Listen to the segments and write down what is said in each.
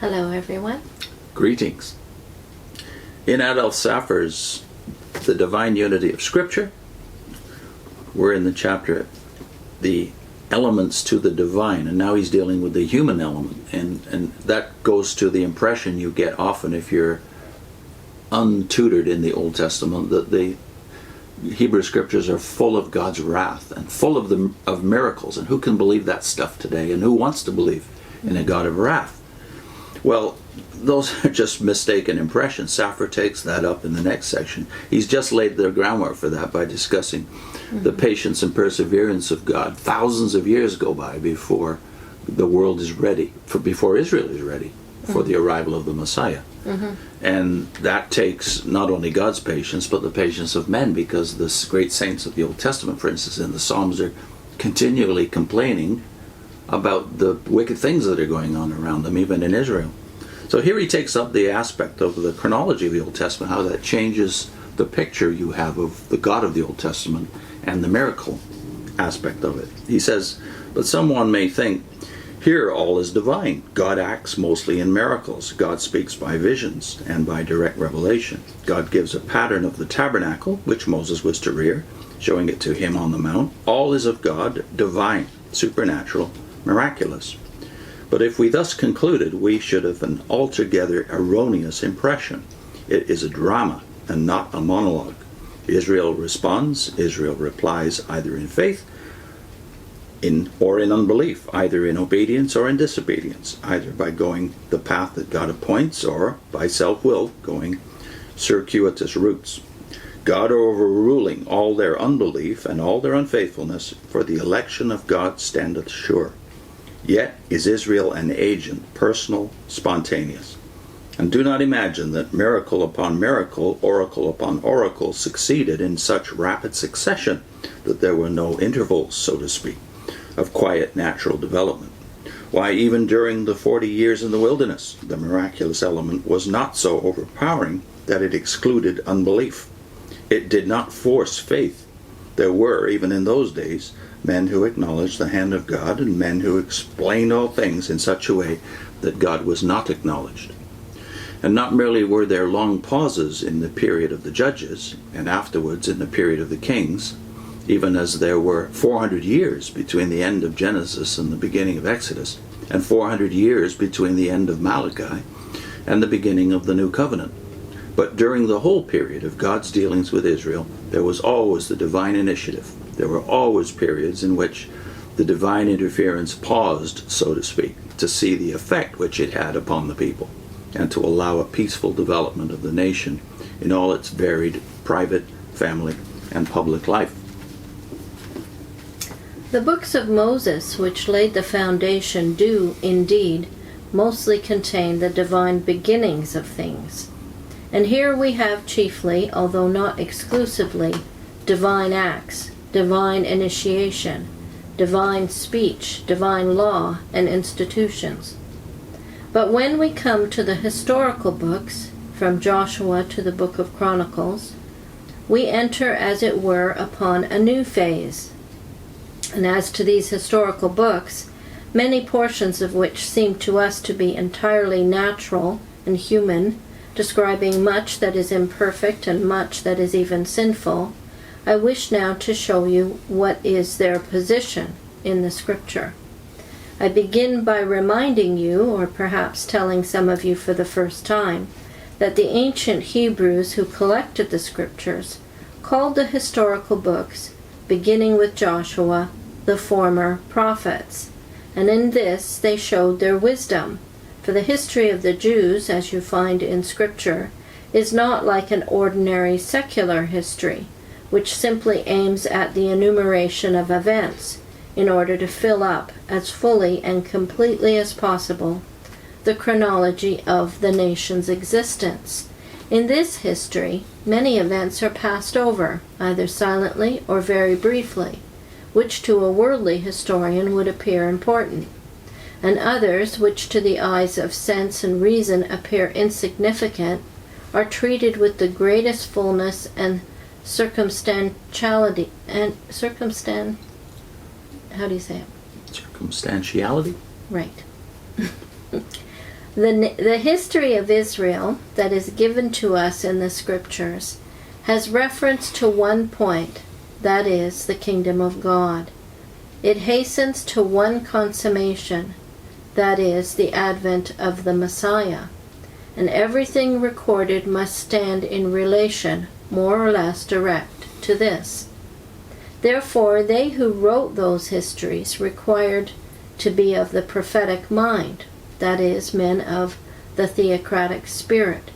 Hello, everyone. Greetings. In Adolph Saphir's The Divine Unity of Scripture, we're in the chapter, The Elements to the Divine, and now he's dealing with the human element, and that goes to the impression you get often if you're untutored in the Old Testament, that the Hebrew Scriptures are full of God's wrath and full of miracles, and who can believe that stuff today, and who wants to believe in a God of wrath? Well, those are just mistaken impressions. Saphir takes that up in the next section. He's just laid the groundwork for that by discussing the patience and perseverance of God. Thousands of years go by before the world is ready, before Israel is ready for the arrival of the Messiah. And that takes not only God's patience, but the patience of men, because the great saints of the Old Testament, for instance, in the Psalms, are continually complaining about the wicked things that are going on around them, even in Israel. So here he takes up the aspect of the chronology of the Old Testament, how that changes the picture you have of the God of the Old Testament and the miracle aspect of it. He says, but someone may think, here all is divine. God acts mostly in miracles. God speaks by visions and by direct revelation. God gives a pattern of the tabernacle, which Moses was to rear, showing it to him on the mount. All is of God, divine, supernatural, miraculous. But if we thus concluded, we should have an altogether erroneous impression. It is a drama and not a monologue. Israel responds, Israel replies either in faith or in unbelief, either in obedience or in disobedience, either by going the path that God appoints or by self-will going circuitous routes. God overruling all their unbelief and all their unfaithfulness, for the election of God standeth sure. Yet is Israel an agent, personal, spontaneous. And do not imagine that miracle upon miracle, oracle upon oracle, succeeded in such rapid succession that there were no intervals, so to speak, of quiet natural development. Why, even during the 40 years in the wilderness, the miraculous element was not so overpowering that it excluded unbelief. It did not force faith. There were, even in those days, men who acknowledged the hand of God and men who explained all things in such a way that God was not acknowledged. And not merely were there long pauses in the period of the judges and afterwards in the period of the kings, even as there were 400 years between the end of Genesis and the beginning of Exodus, and 400 years between the end of Malachi and the beginning of the New Covenant. But during the whole period of God's dealings with Israel, there was always the divine initiative. There were always periods in which the divine interference paused, so to speak, to see the effect which it had upon the people, and to allow a peaceful development of the nation in all its varied private, family, and public life. The books of Moses, which laid the foundation, do, indeed, mostly contain the divine beginnings of things. And here we have chiefly, although not exclusively, divine acts, divine initiation, divine speech, divine law, and institutions. But when we come to the historical books, from Joshua to the book of Chronicles, we enter, as it were, upon a new phase. And as to these historical books, many portions of which seem to us to be entirely natural and human, describing much that is imperfect and much that is even sinful, I wish now to show you what is their position in the Scripture. I begin by reminding you, or perhaps telling some of you for the first time, that the ancient Hebrews who collected the Scriptures called the historical books, beginning with Joshua, the former prophets, and in this they showed their wisdom. For the history of the Jews, as you find in Scripture, is not like an ordinary secular history, which simply aims at the enumeration of events in order to fill up as fully and completely as possible the chronology of the nation's existence. In this history, many events are passed over, either silently or very briefly, which to a worldly historian would appear important, and others, which to the eyes of sense and reason appear insignificant, are treated with the greatest fullness and circumstantiality. How do you say it? Circumstantiality? Right. The history of Israel that is given to us in the Scriptures has reference to one point, that is, the kingdom of God. It hastens to one consummation, that is, the advent of the Messiah, and everything recorded must stand in relation, more or less direct, to this. Therefore, they who wrote those histories required to be of the prophetic mind, that is, men of the theocratic spirit.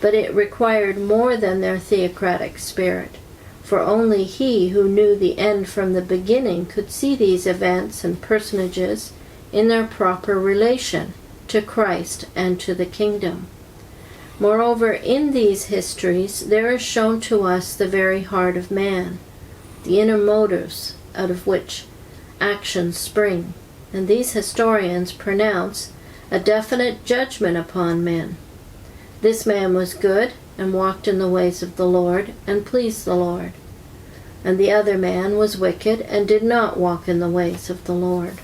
But it required more than their theocratic spirit, for only he who knew the end from the beginning could see these events and personages in their proper relation to Christ and to the kingdom. Moreover, in these histories there is shown to us the very heart of man, the inner motives out of which actions spring, and these historians pronounce a definite judgment upon men. This man was good and walked in the ways of the Lord and pleased the Lord, and the other man was wicked and did not walk in the ways of the Lord.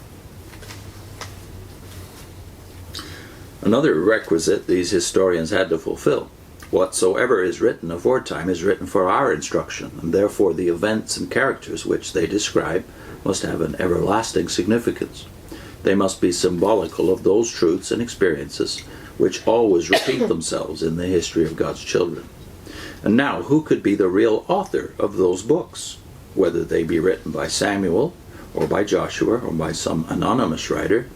Another requisite these historians had to fulfill: whatsoever is written aforetime is written for our instruction, and therefore the events and characters which they describe must have an everlasting significance. They must be symbolical of those truths and experiences which always repeat themselves in the history of God's children. And now, who could be the real author of those books, whether they be written by Samuel, or by Joshua, or by some anonymous writer?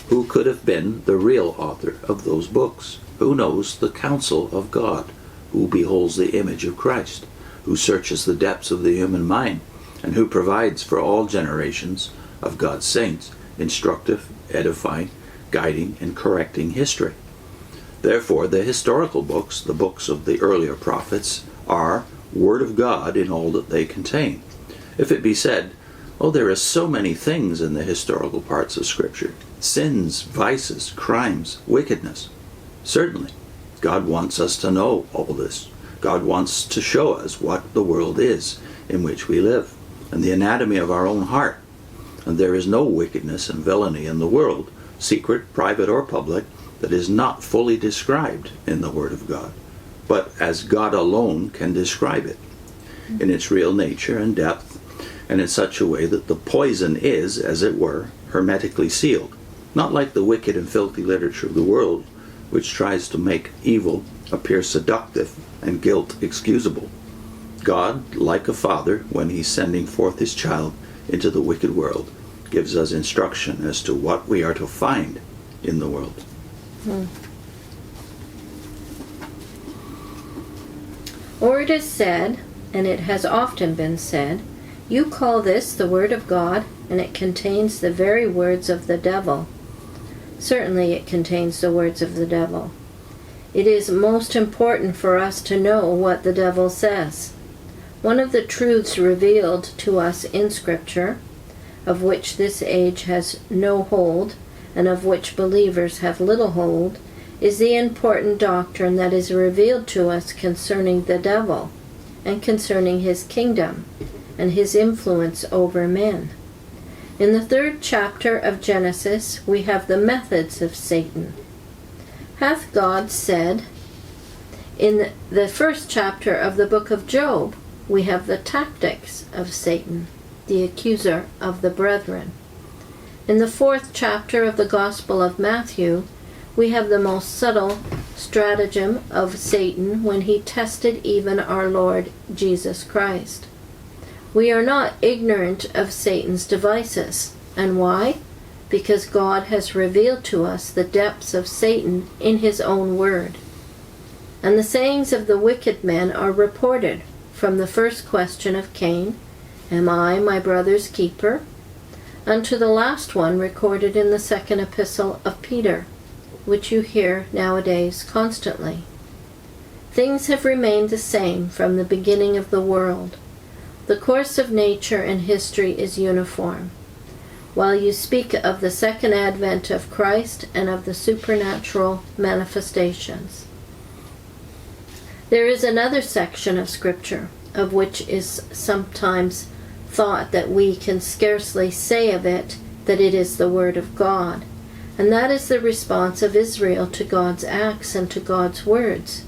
Who could have been the real author of those books? Who knows the counsel of God? Who beholds the image of Christ? Who searches the depths of the human mind? And who provides for all generations of God's saints instructive, edifying, guiding, and correcting history? Therefore, the historical books, the books of the earlier prophets, are Word of God in all that they contain. If it be said, "Oh, there are so many things in the historical parts of Scripture, sins, vices, crimes, wickedness." Certainly, God wants us to know all this. God wants to show us what the world is in which we live, and the anatomy of our own heart. And there is no wickedness and villainy in the world, secret, private, or public, that is not fully described in the Word of God, but as God alone can describe it, in its real nature and depth, and in such a way that the poison is, as it were, hermetically sealed, not like the wicked and filthy literature of the world, which tries to make evil appear seductive and guilt excusable. God, like a father, when he's sending forth his child into the wicked world, gives us instruction as to what we are to find in the world. Or it is said, and it has often been said, "You call this the Word of God, and it contains the very words of the devil." Certainly it contains the words of the devil. It is most important for us to know what the devil says. One of the truths revealed to us in Scripture, of which this age has no hold, and of which believers have little hold, is the important doctrine that is revealed to us concerning the devil, and concerning his kingdom, and his influence over men. In the 3rd chapter of Genesis, we have the methods of Satan. Hath God said? In the 1st chapter of the book of Job, we have the tactics of Satan, the accuser of the brethren. In the 4th chapter of the Gospel of Matthew, we have the most subtle stratagem of Satan when he tested even our Lord Jesus Christ. We are not ignorant of Satan's devices. And why? Because God has revealed to us the depths of Satan in his own word. And the sayings of the wicked men are reported from the first question of Cain, "Am I my brother's keeper?" unto the last one recorded in the 2nd epistle of Peter, which you hear nowadays constantly. Things have remained the same from the beginning of the world. The course of nature and history is uniform. While you speak of the second advent of Christ and of the supernatural manifestations. There is another section of Scripture, of which is sometimes thought that we can scarcely say of it that it is the Word of God, And that is the response of Israel to God's acts and to God's words.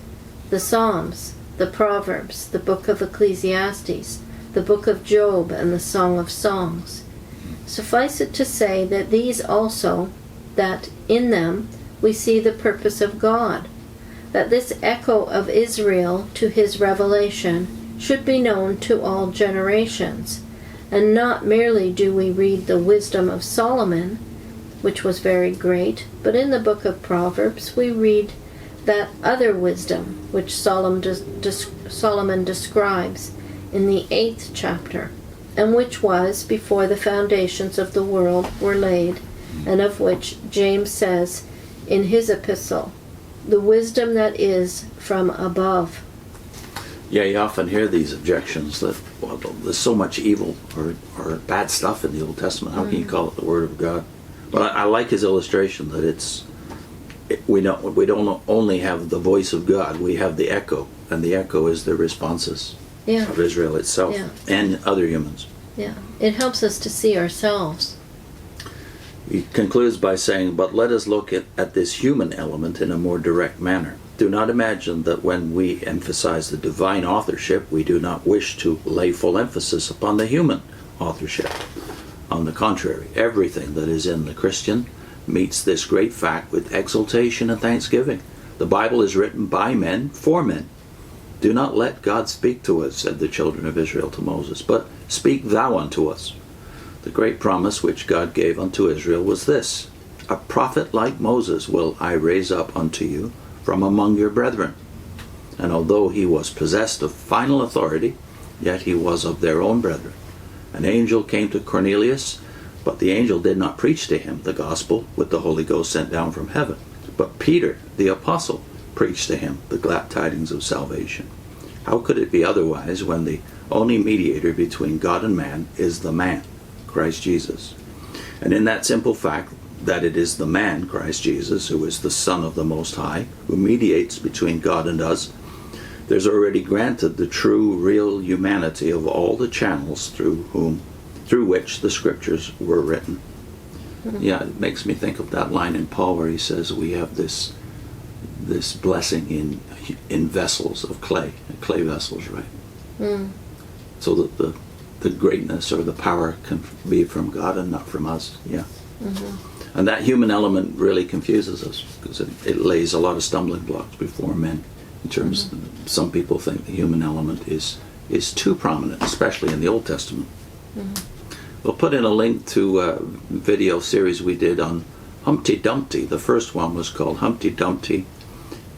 The Psalms, the Proverbs, the book of Ecclesiastes, the book of Job, and the Song of Songs. Suffice it to say that these also, that in them we see the purpose of God, that this echo of Israel to his revelation should be known to all generations, and not merely do we read the wisdom of Solomon, which was very great, but in the book of Proverbs we read that other wisdom which Solomon describes in the 8th chapter, and which was before the foundations of the world were laid, and of which James says in his epistle, the wisdom that is from above. Yeah, you often hear these objections that, well, there's so much evil or bad stuff in the Old Testament. How can you call it the Word of God? But I like his illustration that we don't only have the voice of God, we have the echo, and the echo is the responses of Israel itself and other humans. Yeah, it helps us to see ourselves. He concludes by saying, but let us look at this human element in a more direct manner. Do not imagine that when we emphasize the divine authorship, we do not wish to lay full emphasis upon the human authorship. On the contrary, everything that is in the Christian meets this great fact with exultation and thanksgiving. The Bible is written by men, for men. Do not let God speak to us, said the children of Israel to Moses, but speak thou unto us. The great promise which God gave unto Israel was this: a prophet like Moses will I raise up unto you from among your brethren. And although he was possessed of final authority, yet he was of their own brethren. An angel came to Cornelius, but the angel did not preach to him the gospel with the Holy Ghost sent down from heaven. But Peter, the apostle, preached to him the glad tidings of salvation. How could it be otherwise when the only mediator between God and man is the man, Christ Jesus? And in that simple fact that it is the man, Christ Jesus, who is the Son of the Most High, who mediates between God and us, there's already granted the true, real humanity of all the channels through which the Scriptures were written. Yeah, it makes me think of that line in Paul where he says we have this blessing in vessels of clay vessels, right? So that the greatness or the power can be from God and not from us. Yeah. And that human element really confuses us because it lays a lot of stumbling blocks before men. In terms, some people think the human element is too prominent, especially in the Old Testament. We'll put in a link to a video series we did on Humpty Dumpty. The first one was called Humpty Dumpty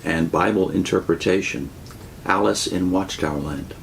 and Bible Interpretation, Alice in Watchtower Land.